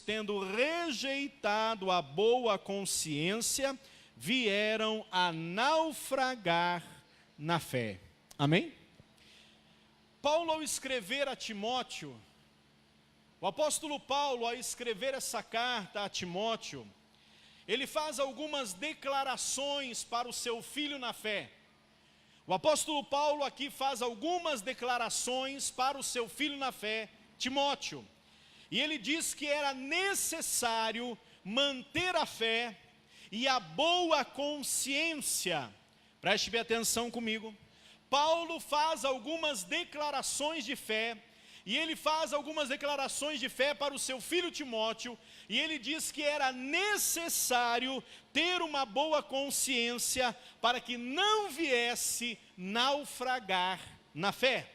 tendo rejeitado a boa consciência, vieram a naufragar na fé. Amém? Paulo, ao escrever a Timóteo, o apóstolo Paulo, ao escrever essa carta a Timóteo, ele faz algumas declarações para o seu filho na fé. O apóstolo Paulo aqui faz algumas declarações para o seu filho na fé, Timóteo. E ele diz que era necessário manter a fé e a boa consciência. Preste bem atenção comigo. Paulo faz algumas declarações de fé, e ele faz algumas declarações de fé para o seu filho Timóteo, e ele diz que era necessário ter uma boa consciência para que não viesse naufragar na fé.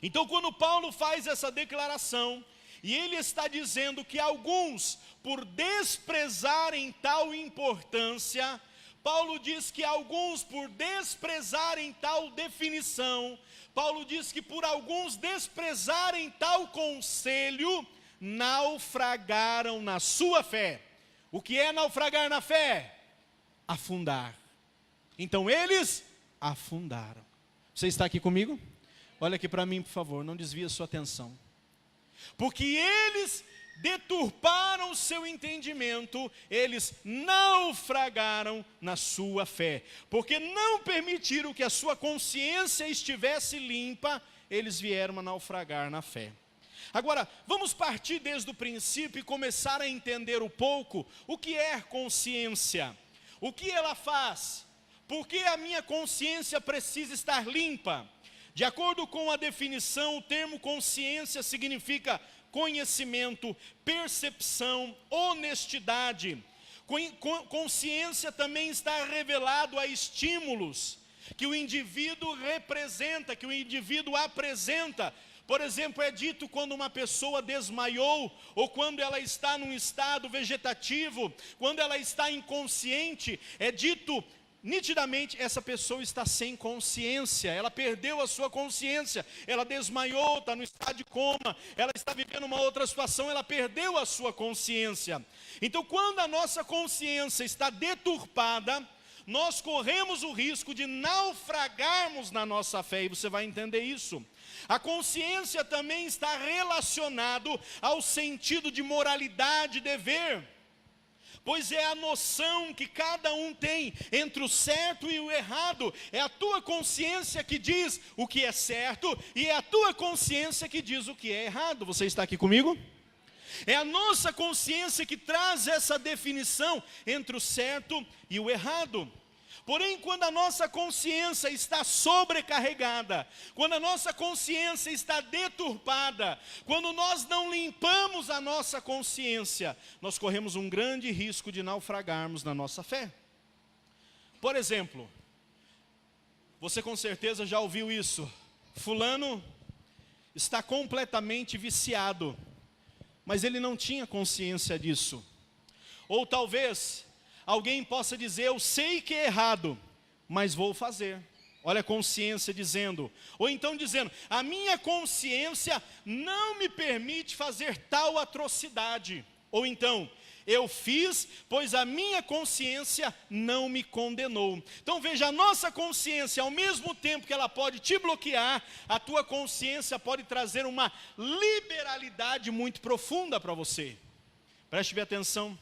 Então, quando Paulo faz essa declaração, e ele está dizendo que alguns, por desprezarem tal importância, Paulo diz que alguns, por desprezarem tal definição, Paulo diz que por alguns desprezarem tal conselho, naufragaram na sua fé. O que é naufragar na fé? Afundar. Então eles afundaram. Você está aqui comigo? Olha aqui para mim, por favor, não desvie a sua atenção. Porque eles deturparam o seu entendimento, eles naufragaram na sua fé. Porque não permitiram que a sua consciência estivesse limpa, eles vieram a naufragar na fé. Agora, vamos partir desde o princípio e começar a entender um pouco o que é consciência. O que ela faz? Por que a minha consciência precisa estar limpa? De acordo com a definição, o termo consciência significa conhecimento, percepção, honestidade. Consciência também está revelado a estímulos que o indivíduo representa, que o indivíduo apresenta. Por exemplo, é dito quando uma pessoa desmaiou, ou quando ela está num estado vegetativo, quando ela está inconsciente, é dito nitidamente, essa pessoa está sem consciência, ela perdeu a sua consciência, ela desmaiou, está no estado de coma, ela está vivendo uma outra situação, ela perdeu a sua consciência. Então, quando a nossa consciência está deturpada, nós corremos o risco de naufragarmos na nossa fé, e você vai entender isso. A consciência também está relacionado ao sentido de moralidade e dever, pois é a noção que cada um tem entre o certo e o errado. É a tua consciência que diz o que é certo, e é a tua consciência que diz o que é errado. Você está aqui comigo? É a nossa consciência que traz essa definição entre o certo e o errado. Porém, quando a nossa consciência está sobrecarregada, quando a nossa consciência está deturpada, quando nós não limpamos a nossa consciência, nós corremos um grande risco de naufragarmos na nossa fé. Por exemplo, você com certeza já ouviu isso: fulano está completamente viciado, mas ele não tinha consciência disso. Ou talvez alguém possa dizer: eu sei que é errado, mas vou fazer. Olha a consciência dizendo. Ou então dizendo: a minha consciência não me permite fazer tal atrocidade. Ou então: eu fiz, pois a minha consciência não me condenou. Então veja, a nossa consciência, ao mesmo tempo que ela pode te bloquear, a tua consciência pode trazer uma liberalidade muito profunda para você. Preste bem atenção.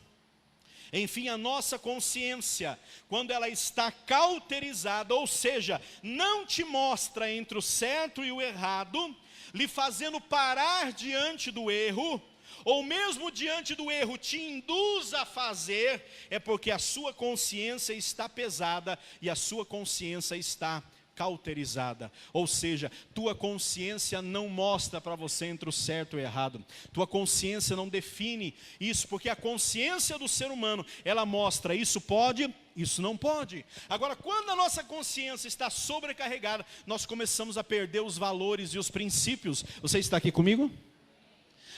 Enfim, a nossa consciência, quando ela está cauterizada, ou seja, não te mostra entre o certo e o errado, lhe fazendo parar diante do erro, ou mesmo diante do erro te induz a fazer, é porque a sua consciência está pesada e a sua consciência está cauterizada. Ou seja, tua consciência não mostra para você entre o certo e o errado. Tua consciência não define isso, porque a consciência do ser humano, ela mostra isso pode, isso não pode. Agora, quando a nossa consciência está sobrecarregada, nós começamos a perder os valores e os princípios. Você está aqui comigo?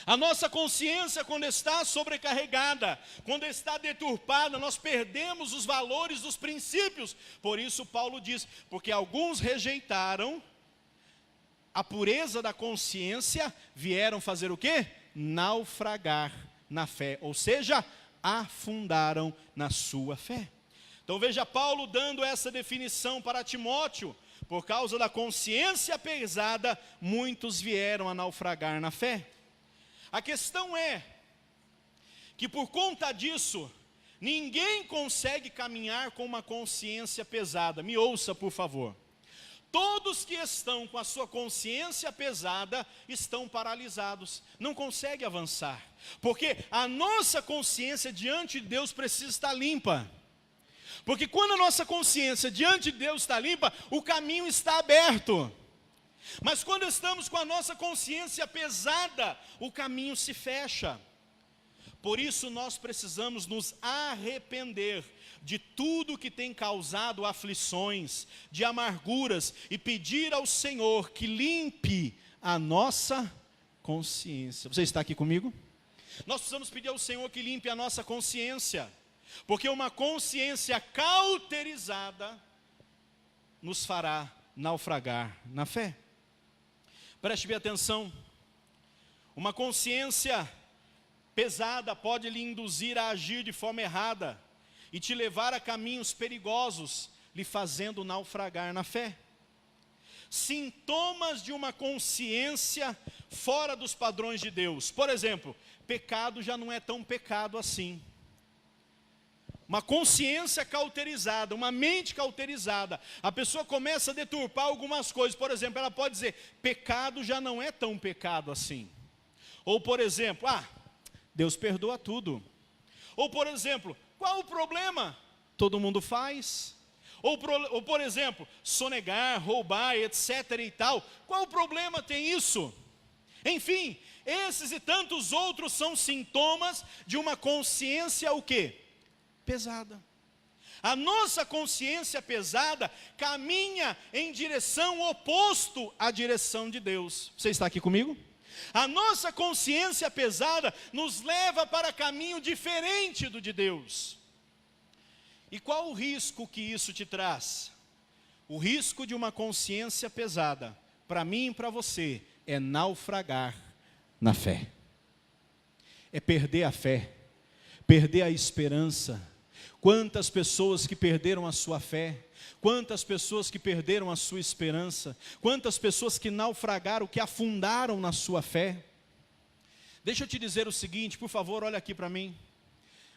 A nossa consciência, quando está sobrecarregada, quando está deturpada, nós perdemos os valores dos princípios. Por isso Paulo diz: porque alguns rejeitaram a pureza da consciência, vieram fazer o quê? Naufragar na fé, ou seja, afundaram na sua fé. Então veja Paulo dando essa definição para Timóteo: por causa da consciência pesada, muitos vieram a naufragar na fé. A questão é que por conta disso, ninguém consegue caminhar com uma consciência pesada. Me ouça, por favor. Todos que estão com a sua consciência pesada estão paralisados, não conseguem avançar, porque a nossa consciência diante de Deus precisa estar limpa. Porque quando a nossa consciência diante de Deus está limpa, o caminho está aberto. Mas quando estamos com a nossa consciência pesada, o caminho se fecha. Por isso nós precisamos nos arrepender de tudo que tem causado aflições, de amarguras, e pedir ao Senhor que limpe a nossa consciência. Você está aqui comigo? Nós precisamos pedir ao Senhor que limpe a nossa consciência, porque uma consciência cauterizada nos fará naufragar na fé. Preste bem atenção. Uma consciência pesada pode lhe induzir a agir de forma errada e te levar a caminhos perigosos, lhe fazendo naufragar na fé. Sintomas de uma consciência fora dos padrões de Deus. Por exemplo, pecado já não é tão pecado assim. Uma consciência cauterizada, uma mente cauterizada, a pessoa começa a deturpar algumas coisas. Por exemplo, ela pode dizer: pecado já não é tão pecado assim. Ou por exemplo, Deus perdoa tudo. Ou por exemplo, qual o problema? Todo mundo faz. Ou por exemplo, sonegar, roubar, etc. e tal. Qual o problema tem isso? Enfim, esses e tantos outros são sintomas de uma consciência o quê? Pesada. A nossa consciência pesada caminha em direção oposto à direção de Deus. Você está aqui comigo? A nossa consciência pesada nos leva para caminho diferente do de Deus. E qual o risco que isso te traz? O risco de uma consciência pesada, para mim e para você, é naufragar na fé. É perder a fé, perder a esperança. Quantas pessoas que perderam a sua fé, quantas pessoas que perderam a sua esperança, quantas pessoas que naufragaram, que afundaram na sua fé. Deixa eu te dizer o seguinte, por favor, olha aqui para mim.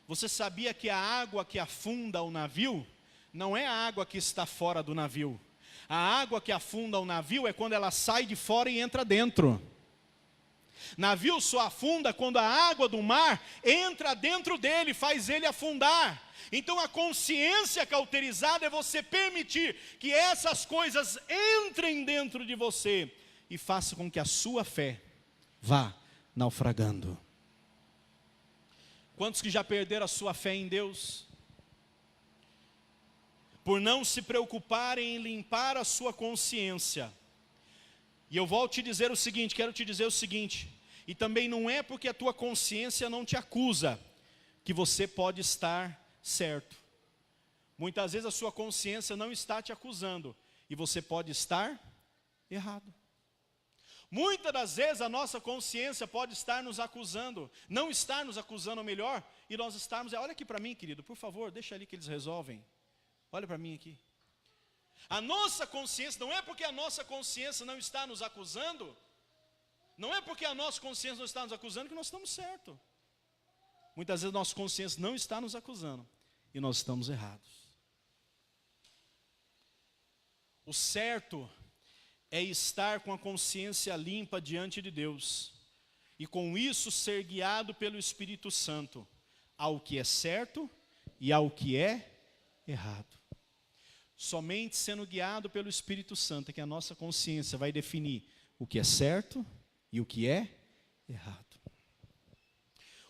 Você sabia que a água que afunda o navio, não é a água que está fora do navio. A água que afunda o navio é quando ela sai de fora e entra dentro. Navio só afunda quando a água do mar entra dentro dele, faz ele afundar. Então a consciência cauterizada é você permitir que essas coisas entrem dentro de você e faça com que a sua fé vá naufragando. Quantos que já perderam a sua fé em Deus? Por não se preocuparem em limpar a sua consciência. E eu volto te dizer o seguinte, quero te dizer o seguinte, e também não é porque a tua consciência não te acusa, que você pode estar certo. Muitas vezes a sua consciência não está te acusando, e você pode estar errado. Muitas das vezes a nossa consciência pode estar nos acusando, não estar nos acusando melhor, e nós estarmos, olha aqui para mim, querido, por favor, deixa ali que eles resolvem. Olha para mim aqui. A nossa consciência, não é porque a nossa consciência não está nos acusando, não é porque a nossa consciência não está nos acusando que nós estamos certos. Muitas vezes a nossa consciência não está nos acusando e nós estamos errados. O certo é estar com a consciência limpa diante de Deus e com isso ser guiado pelo Espírito Santo ao que é certo e ao que é errado. Somente sendo guiado pelo Espírito Santo é que a nossa consciência vai definir o que é certo e o que é errado.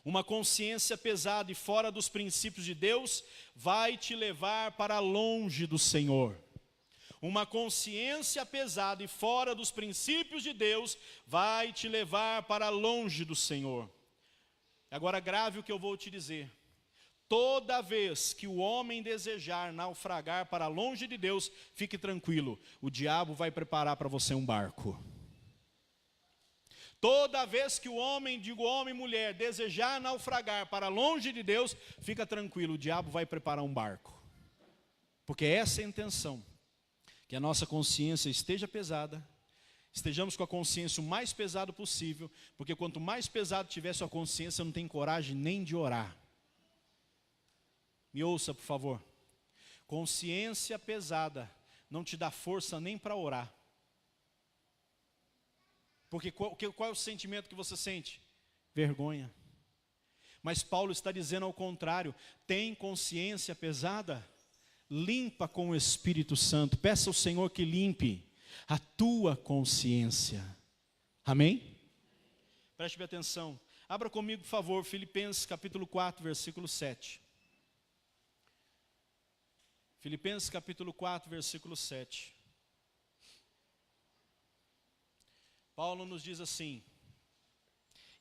Uma consciência pesada e fora dos princípios de Deus vai te levar para longe do Senhor. Uma consciência pesada e fora dos princípios de Deus vai te levar para longe do Senhor. Agora grave o que eu vou te dizer. Toda vez que o homem desejar naufragar para longe de Deus, fique tranquilo, o diabo vai preparar para você um barco. Toda vez que o homem, digo homem e mulher, desejar naufragar para longe de Deus, fica tranquilo, o diabo vai preparar um barco. Porque essa é a intenção, que a nossa consciência esteja pesada, estejamos com a consciência o mais pesado possível, porque quanto mais pesado tiver sua consciência, não tem coragem nem de orar. Me ouça, por favor. Consciência pesada não te dá força nem para orar. Porque qual é o sentimento que você sente? Vergonha. Mas Paulo está dizendo ao contrário, tem consciência pesada? Limpa com o Espírito Santo, peça ao Senhor que limpe a tua consciência. Amém? Preste bem atenção, abra comigo por favor, Filipenses capítulo 4, versículo 7. Filipenses capítulo 4, versículo 7. Paulo nos diz assim,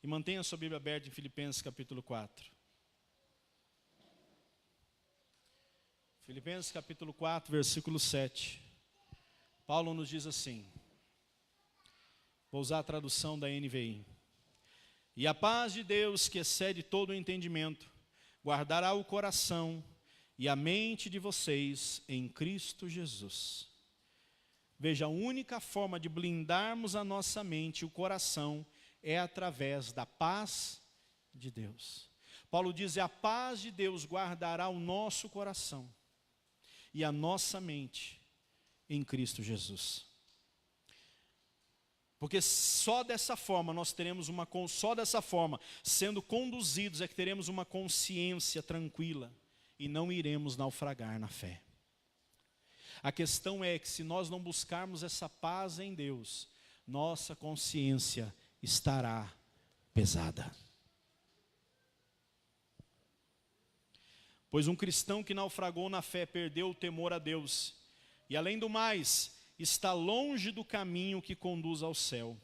e mantenha sua Bíblia aberta em Filipenses capítulo 4. Filipenses capítulo 4, versículo 7. Paulo nos diz assim, vou usar a tradução da NVI. E a paz de Deus, que excede todo o entendimento, guardará o coração e a mente de vocês em Cristo Jesus. Veja, a única forma de blindarmos a nossa mente e o coração é através da paz de Deus. Paulo diz, a paz de Deus guardará o nosso coração e a nossa mente em Cristo Jesus. Porque só dessa forma nós teremos só dessa forma, sendo conduzidos, é que teremos uma consciência tranquila e não iremos naufragar na fé. A questão é que se nós não buscarmos essa paz em Deus, nossa consciência estará pesada. Pois um cristão que naufragou na fé perdeu o temor a Deus. E além do mais, está longe do caminho que conduz ao céu.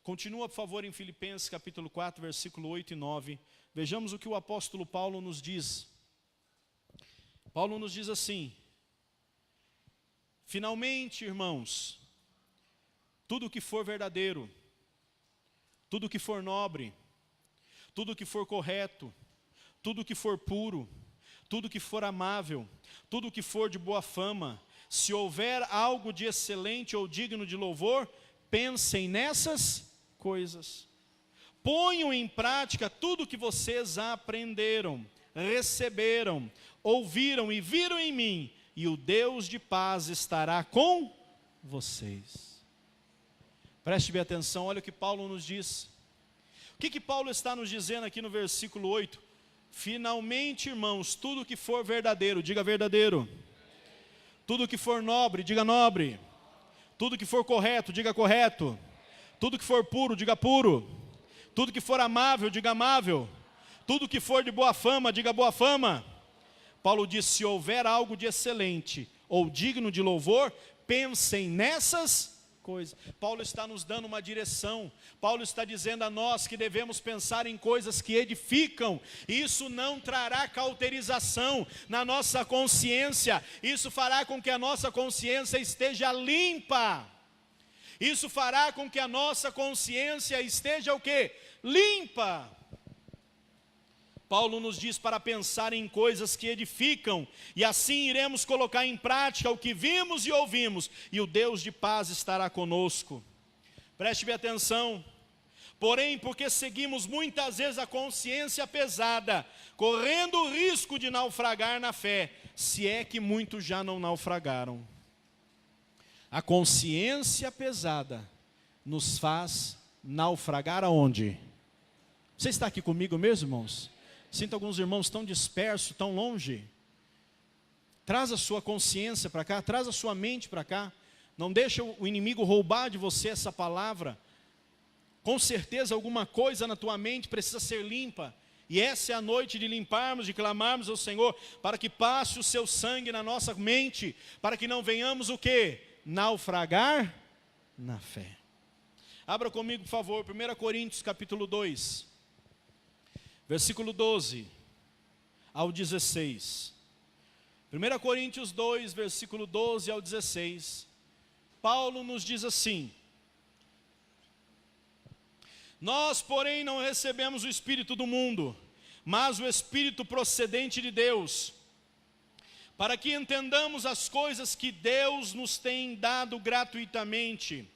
Continua, por favor, em Filipenses capítulo 4, versículo 8 e 9. Vejamos o que o apóstolo Paulo nos diz. Paulo nos diz assim, finalmente, irmãos, tudo que for verdadeiro, tudo que for nobre, tudo que for correto, tudo que for puro, tudo que for amável, tudo que for de boa fama, se houver algo de excelente ou digno de louvor, pensem nessas coisas. Ponham em prática tudo que vocês aprenderam, receberam, ouviram e viram em mim, e o Deus de paz estará com vocês. Preste bem atenção, olha o que Paulo nos diz. O que Paulo está nos dizendo aqui no versículo 8? Finalmente, irmãos, tudo que for verdadeiro, diga verdadeiro. Tudo que for nobre, diga nobre. Tudo que for correto, diga correto. Tudo que for puro, diga puro. Tudo que for amável, diga amável. Tudo que for de boa fama, diga boa fama. Paulo diz, se houver algo de excelente ou digno de louvor, pensem nessas coisas. Paulo está nos dando uma direção. Paulo está dizendo a nós que devemos pensar em coisas que edificam. Isso não trará cauterização na nossa consciência. Isso fará com que a nossa consciência esteja limpa. Isso fará com que a nossa consciência esteja o quê? Limpa. Paulo nos diz para pensar em coisas que edificam, e assim iremos colocar em prática o que vimos e ouvimos, e o Deus de paz estará conosco. Preste bem atenção. Porém, porque seguimos muitas vezes a consciência pesada, correndo o risco de naufragar na fé, se é que muitos já não naufragaram. A consciência pesada nos faz naufragar aonde? Você está aqui comigo mesmo, irmãos? Sinto alguns irmãos tão dispersos, tão longe. Traz a sua consciência para cá, traz a sua mente para cá. Não deixa o inimigo roubar de você essa palavra. Com certeza alguma coisa na tua mente precisa ser limpa. E essa é a noite de limparmos, de clamarmos ao Senhor, para que passe o seu sangue na nossa mente, para que não venhamos o quê? Naufragar na fé. Abra comigo, por favor, 1 Coríntios capítulo 2. Versículo 12 ao 16. 1 Coríntios 2, versículo 12 ao 16. Paulo nos diz assim: Nós, porém, não recebemos o Espírito do mundo, mas o Espírito procedente de Deus, para que entendamos as coisas que Deus nos tem dado gratuitamente.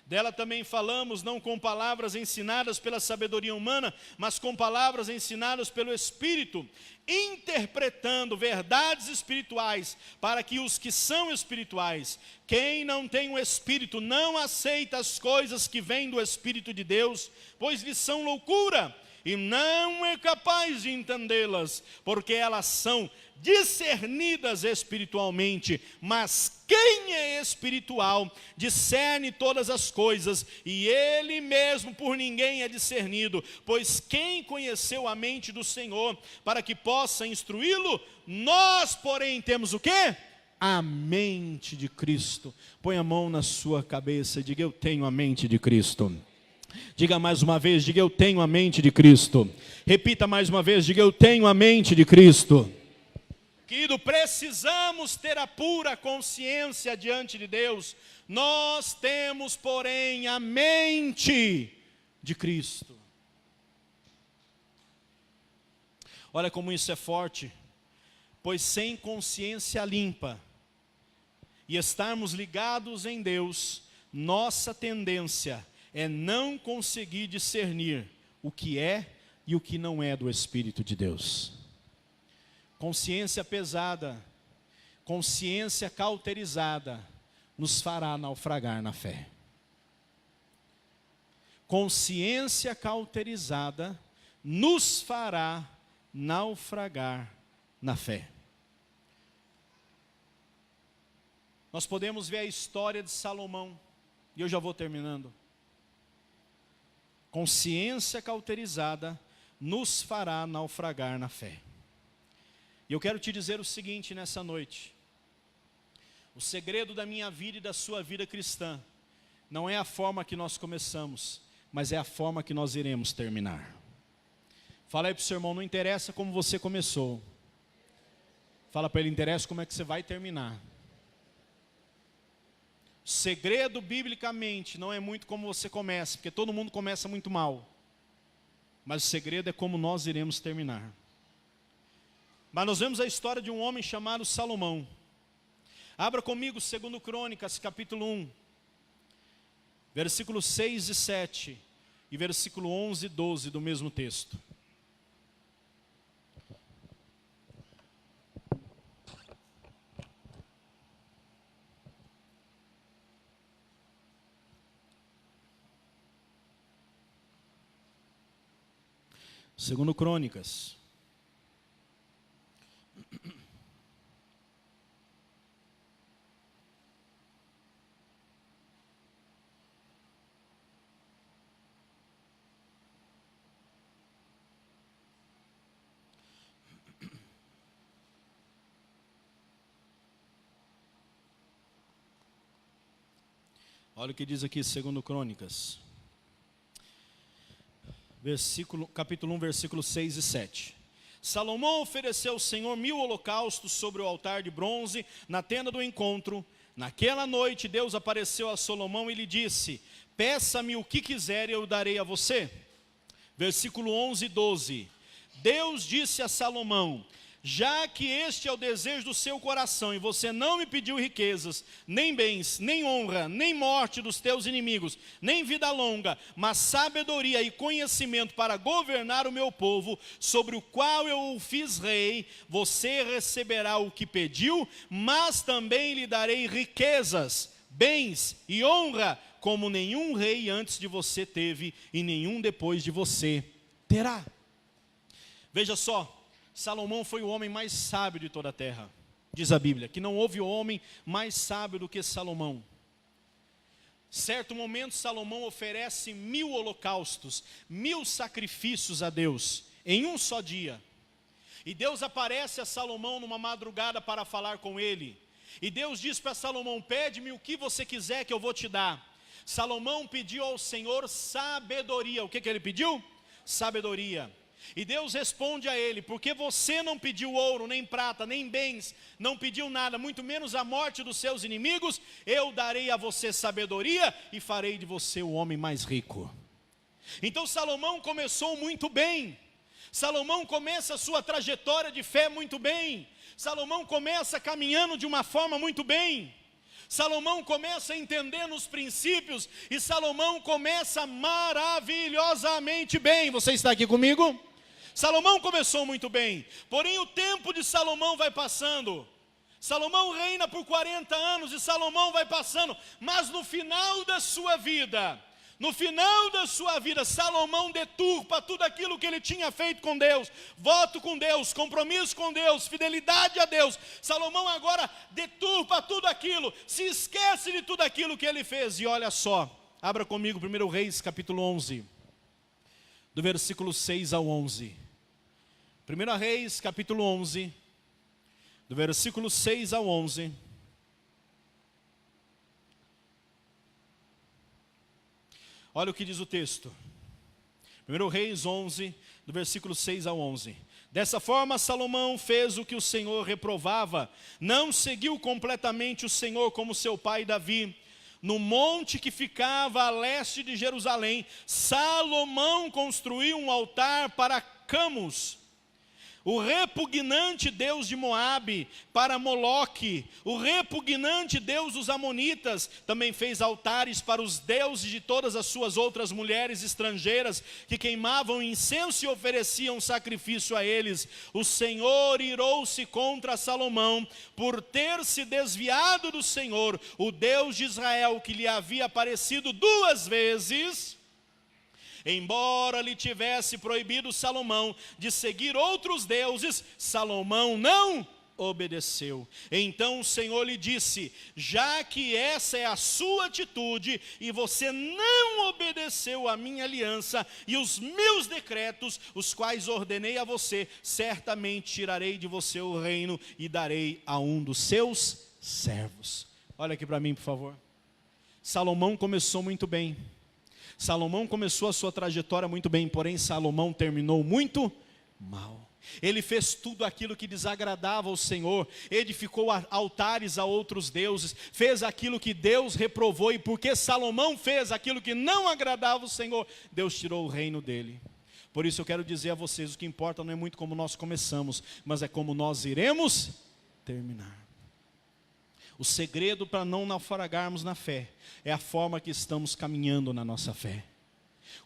Dela também falamos, não com palavras ensinadas pela sabedoria humana, mas com palavras ensinadas pelo Espírito, interpretando verdades espirituais, para que os que são espirituais, quem não tem o Espírito, não aceita as coisas que vêm do Espírito de Deus, pois lhes são loucura, e não é capaz de entendê-las, porque elas são discernidas espiritualmente. Mas quem é espiritual discerne todas as coisas, e ele mesmo por ninguém é discernido. Pois quem conheceu a mente do Senhor para que possa instruí-lo? Nós, porém, temos o quê? A mente de Cristo. Põe a mão na sua cabeça e diga: eu tenho a mente de Cristo. Diga mais uma vez, diga: eu tenho a mente de Cristo. Repita mais uma vez, diga: eu tenho a mente de Cristo. Querido, precisamos ter a pura consciência diante de Deus. Nós temos, porém, a mente de Cristo. Olha como isso é forte. Pois sem consciência limpa e estarmos ligados em Deus, nossa tendência é não conseguir discernir o que é e o que não é do Espírito de Deus. Consciência pesada, consciência cauterizada, nos fará naufragar na fé. Consciência cauterizada nos fará naufragar na fé. Nós podemos ver a história de Salomão, e eu já vou terminando. Consciência cauterizada nos fará naufragar na fé. E eu quero te dizer o seguinte nessa noite: o segredo da minha vida e da sua vida cristã não é a forma que nós começamos, mas é a forma que nós iremos terminar. Fala aí para o seu irmão: não interessa como você começou. Fala para ele: interessa como é que você vai terminar. O segredo biblicamente não é muito como você começa, porque todo mundo começa muito mal. Mas o segredo é como nós iremos terminar. Mas nós vemos a história de um homem chamado Salomão. Abra comigo 2 Crônicas, capítulo 1, versículos 6 e 7, e versículo 11 e 12 do mesmo texto. Segundo Crônicas. Olha o que diz aqui, segundo Crônicas. Capítulo 1, versículos 6 e 7. Salomão ofereceu ao Senhor 1000 holocaustos sobre o altar de bronze na tenda do encontro. Naquela noite Deus apareceu a Salomão e lhe disse: peça-me o que quiser e eu darei a você. Versículo 11 e 12. Deus disse a Salomão: já que este é o desejo do seu coração, e você não me pediu riquezas, nem bens, nem honra, nem morte dos teus inimigos, nem vida longa, mas sabedoria e conhecimento para governar o meu povo, sobre o qual eu o fiz rei, você receberá o que pediu, mas também lhe darei riquezas, bens e honra, como nenhum rei antes de você teve, e nenhum depois de você terá. Veja só, Salomão foi o homem mais sábio de toda a terra. Diz a Bíblia que não houve homem mais sábio do que Salomão. Certo momento Salomão oferece 1000 holocaustos, 1000 sacrifícios a Deus, em um só dia. E Deus aparece a Salomão numa madrugada para falar com ele. E Deus diz para Salomão: pede-me o que você quiser que eu vou te dar. Salomão pediu ao Senhor sabedoria. O que ele pediu? Sabedoria. E Deus responde a ele: porque você não pediu ouro, nem prata, nem bens, não pediu nada, muito menos a morte dos seus inimigos, eu darei a você sabedoria e farei de você o homem mais rico. Então Salomão começou muito bem. Salomão começa a sua trajetória de fé muito bem. Salomão começa caminhando de uma forma muito bem. Salomão começa entendendo os princípios e Salomão começa maravilhosamente bem. Você está aqui comigo? Salomão começou muito bem, porém o tempo de Salomão vai passando. Salomão reina por 40 anos e Salomão vai passando, mas no final da sua vida, Salomão deturpa tudo aquilo que ele tinha feito com Deus, voto com Deus, compromisso com Deus, fidelidade a Deus. Salomão agora deturpa tudo aquilo, se esquece de tudo aquilo que ele fez. E olha só, abra comigo 1 Reis capítulo 11, do versículo 6 ao 11. 1 Reis capítulo 11, do versículo 6 ao 11. Olha o que diz o texto. 1 Reis 11, do versículo 6 ao 11. Dessa forma Salomão fez o que o Senhor reprovava, não seguiu completamente o Senhor como seu pai Davi. No monte que ficava a leste de Jerusalém, Salomão construiu um altar para Camus, o repugnante deus de Moabe, para Moloque, o repugnante deus dos amonitas. Também fez altares para os deuses de todas as suas outras mulheres estrangeiras, que queimavam incenso e ofereciam sacrifício a eles. O Senhor irou-se contra Salomão, por ter se desviado do Senhor, o Deus de Israel, que lhe havia aparecido 2 vezes, embora lhe tivesse proibido Salomão de seguir outros deuses. Salomão não obedeceu. Então o Senhor lhe disse: já que essa é a sua atitude, e você não obedeceu a minha aliança e os meus decretos, os quais ordenei a você, certamente tirarei de você o reino e darei a um dos seus servos. Olha aqui para mim, por favor. Salomão começou muito bem. Salomão começou a sua trajetória muito bem, porém Salomão terminou muito mal. Ele fez tudo aquilo que desagradava ao Senhor, edificou altares a outros deuses, fez aquilo que Deus reprovou, e porque Salomão fez aquilo que não agradava ao Senhor, Deus tirou o reino dele. Por isso eu quero dizer a vocês, o que importa não é muito como nós começamos, mas é como nós iremos terminar. O segredo para não naufragarmos na fé é a forma que estamos caminhando na nossa fé.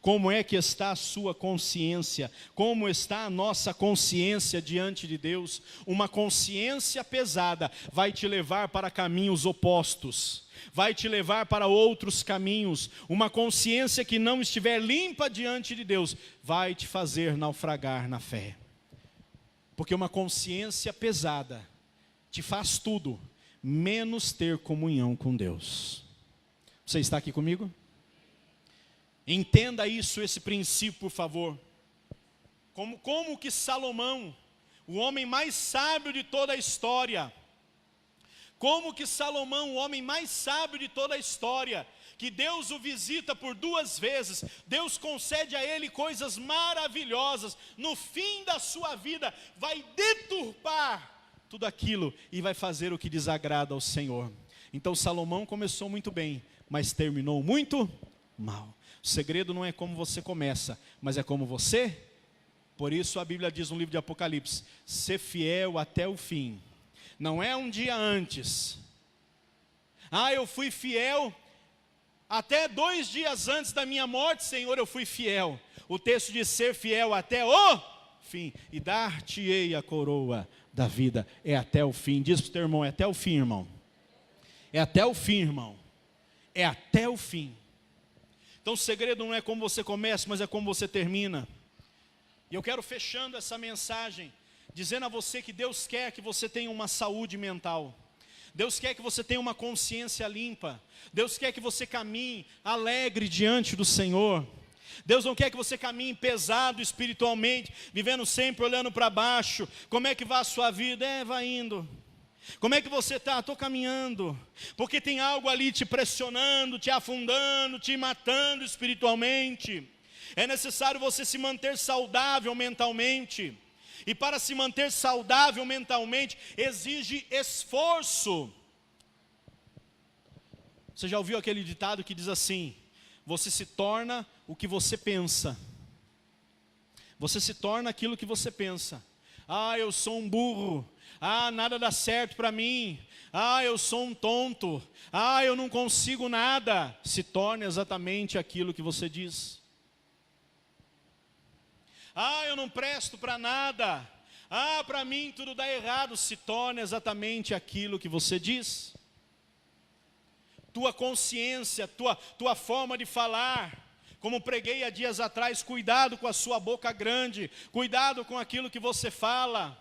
Como é que está a sua consciência? Como está a nossa consciência diante de Deus? Uma consciência pesada vai te levar para caminhos opostos, vai te levar para outros caminhos. Uma consciência que não estiver limpa diante de Deus vai te fazer naufragar na fé. Porque uma consciência pesada te faz tudo menos ter comunhão com Deus. Você está aqui comigo? Entenda isso, esse princípio, por favor. Como que Salomão, o homem mais sábio de toda a história, como que Salomão, o homem mais sábio de toda a história, que Deus o visita por 2 vezes, Deus concede a ele coisas maravilhosas, no fim da sua vida vai deturpar tudo aquilo e vai fazer o que desagrada ao Senhor. Então Salomão começou muito bem, mas terminou muito mal. O segredo não é como você começa, mas é como você. Por isso a Bíblia diz no livro de Apocalipse: ser fiel até o fim. Não é um dia antes. Eu fui fiel até 2 dias antes da minha morte, Senhor, eu fui fiel. O texto diz: ser fiel até o fim, e dar-te-ei a coroa da vida. É até o fim. Diz para o teu irmão: é até o fim, irmão. É até o fim, irmão. É até o fim. Então o segredo não é como você começa, mas é como você termina. E eu quero, fechando essa mensagem, dizendo a você que Deus quer que você tenha uma saúde mental. Deus quer que você tenha uma consciência limpa. Deus quer que você caminhe alegre diante do Senhor. Deus não quer que você caminhe pesado espiritualmente, vivendo sempre olhando para baixo. Como é que vai a sua vida? Vai indo. Como é que você está? Estou caminhando. Porque tem algo ali te pressionando, te afundando, te matando espiritualmente. É necessário você se manter saudável mentalmente. E para se manter saudável mentalmente, exige esforço. Você já ouviu aquele ditado que diz assim: você se torna o que você pensa. Você se torna aquilo que você pensa. Ah, eu sou um burro. Ah, nada dá certo para mim. Ah, eu sou um tonto. Ah, eu não consigo nada. Se torna exatamente aquilo que você diz. Ah, eu não presto para nada. Ah, para mim tudo dá errado. Se torna exatamente aquilo que você diz. Tua consciência, tua forma de falar. Como preguei há dias atrás, cuidado com a sua boca grande. Cuidado com aquilo que você fala.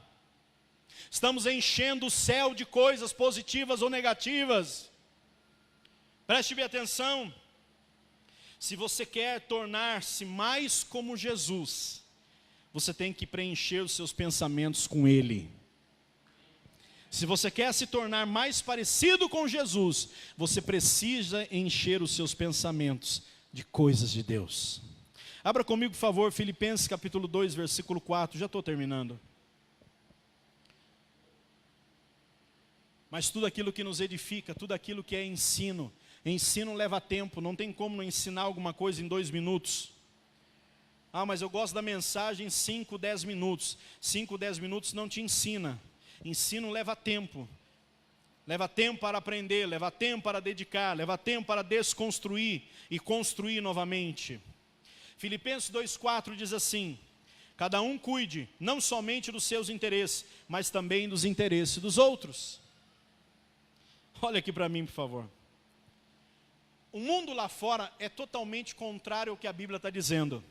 Estamos enchendo o céu de coisas positivas ou negativas. Preste bem atenção. Se você quer tornar-se mais como Jesus, você tem que preencher os seus pensamentos com Ele. Se você quer se tornar mais parecido com Jesus, você precisa encher os seus pensamentos de coisas de Deus. Abra comigo, por favor, Filipenses capítulo 2, versículo 4. Já estou terminando. Mas tudo aquilo que nos edifica, tudo aquilo que é ensino. Ensino leva tempo, não tem como não ensinar alguma coisa em 2 minutos. Ah, mas eu gosto da mensagem 5, 10 minutos. 5, 10 minutos não te ensina. Ensino leva tempo. Leva tempo para aprender, leva tempo para dedicar, leva tempo para desconstruir e construir novamente. Filipenses 2,4 diz assim: cada um cuide não somente dos seus interesses, mas também dos interesses dos outros. Olha aqui para mim, por favor. O mundo lá fora é totalmente contrário ao que a Bíblia está dizendo.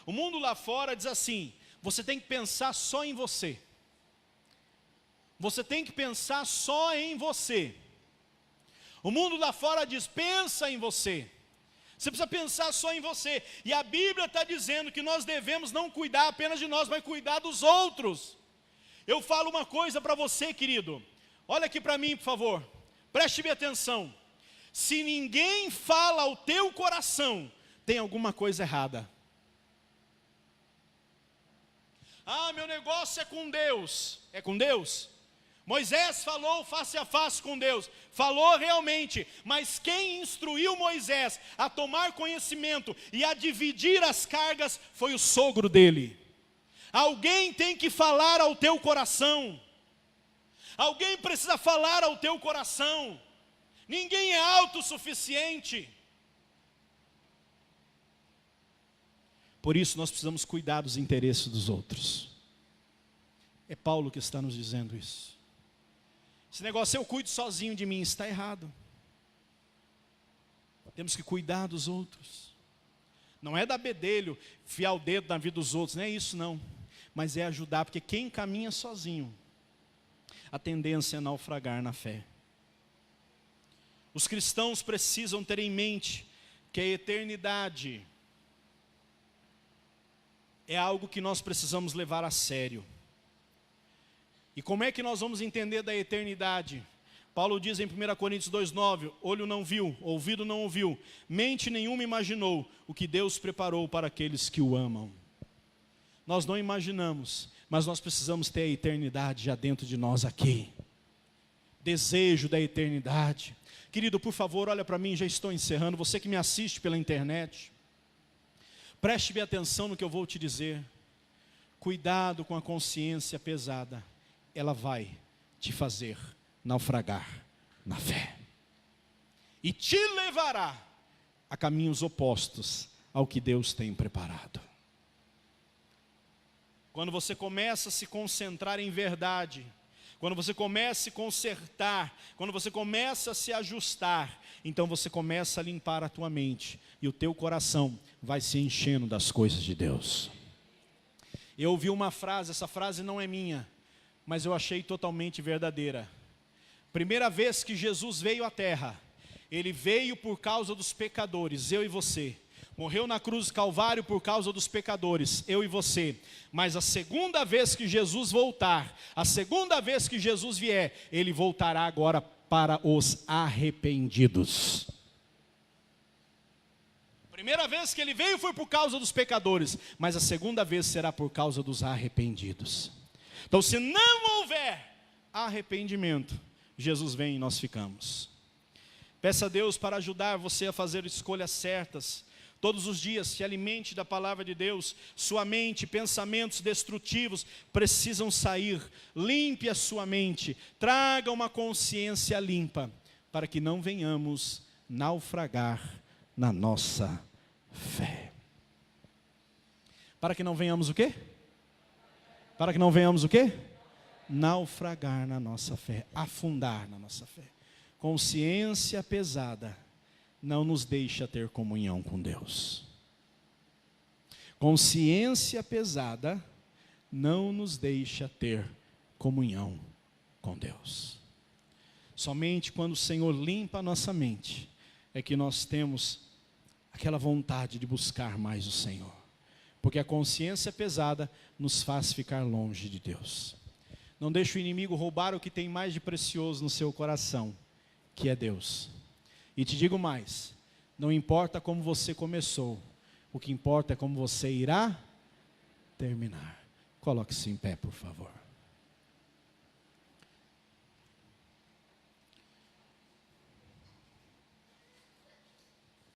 O mundo lá fora diz assim: você tem que pensar só em você. Você tem que pensar só em você. O mundo lá fora diz: pensa em você. Você precisa pensar só em você. E a Bíblia está dizendo que nós devemos não cuidar apenas de nós, mas cuidar dos outros. Eu falo uma coisa para você, querido. Olha aqui para mim, por favor. Preste bem atenção. Se ninguém fala ao teu coração, tem alguma coisa errada. Ah, meu negócio é com Deus. É com Deus? Moisés falou face a face com Deus. Falou realmente. Mas quem instruiu Moisés a tomar conhecimento e a dividir as cargas foi o sogro dele. Alguém tem que falar ao teu coração. Alguém precisa falar ao teu coração. Ninguém é autossuficiente. Por isso nós precisamos cuidar dos interesses dos outros. É Paulo que está nos dizendo isso. Esse negócio, eu cuido sozinho de mim, está errado. Temos que cuidar dos outros. Não é dar bedelho, fiar o dedo na vida dos outros, não é isso não. Mas é ajudar, porque quem caminha sozinho, a tendência é naufragar na fé. Os cristãos precisam ter em mente que a eternidade é algo que nós precisamos levar a sério. E como é que nós vamos entender da eternidade? Paulo diz em 1 Coríntios 2,9, olho não viu, ouvido não ouviu, mente nenhuma imaginou o que Deus preparou para aqueles que o amam. Nós não imaginamos, mas nós precisamos ter a eternidade já dentro de nós aqui. Desejo da eternidade. Querido, por favor, olha para mim, já estou encerrando. Você que me assiste pela internet, preste bem atenção no que eu vou te dizer. Cuidado com a consciência pesada. Ela vai te fazer naufragar na fé. E te levará a caminhos opostos ao que Deus tem preparado. Quando você começa a se concentrar em verdade, quando você começa a se consertar, quando você começa a se ajustar, então você começa a limpar a tua mente e o teu coração vai se enchendo das coisas de Deus. Eu ouvi uma frase, essa frase não é minha, mas eu achei totalmente verdadeira. Primeira vez que Jesus veio à terra, Ele veio por causa dos pecadores, eu e você. Morreu na cruz do Calvário por causa dos pecadores, eu e você. Mas a segunda vez que Jesus voltar, a segunda vez que Jesus vier, Ele voltará agora para os arrependidos. A primeira vez que Ele veio foi por causa dos pecadores, mas a segunda vez será por causa dos arrependidos. Então, se não houver arrependimento, Jesus vem e nós ficamos. Peça a Deus para ajudar você a fazer escolhas certas. Todos os dias se alimente da palavra de Deus. Sua mente, pensamentos destrutivos precisam sair. Limpe a sua mente. Traga uma consciência limpa, para que não venhamos naufragar na nossa fé. Para que não venhamos o quê? Para que não venhamos o quê? Naufragar na nossa fé, afundar na nossa fé. Consciência pesada não nos deixa ter comunhão com Deus. Consciência pesada não nos deixa ter comunhão com Deus. Somente quando o Senhor limpa a nossa mente, é que nós temos aquela vontade de buscar mais o Senhor. Porque a consciência pesada nos faz ficar longe de Deus. Não deixe o inimigo roubar o que tem mais de precioso no seu coração, que é Deus. E te digo mais, não importa como você começou, o que importa é como você irá terminar. Coloque-se em pé, por favor.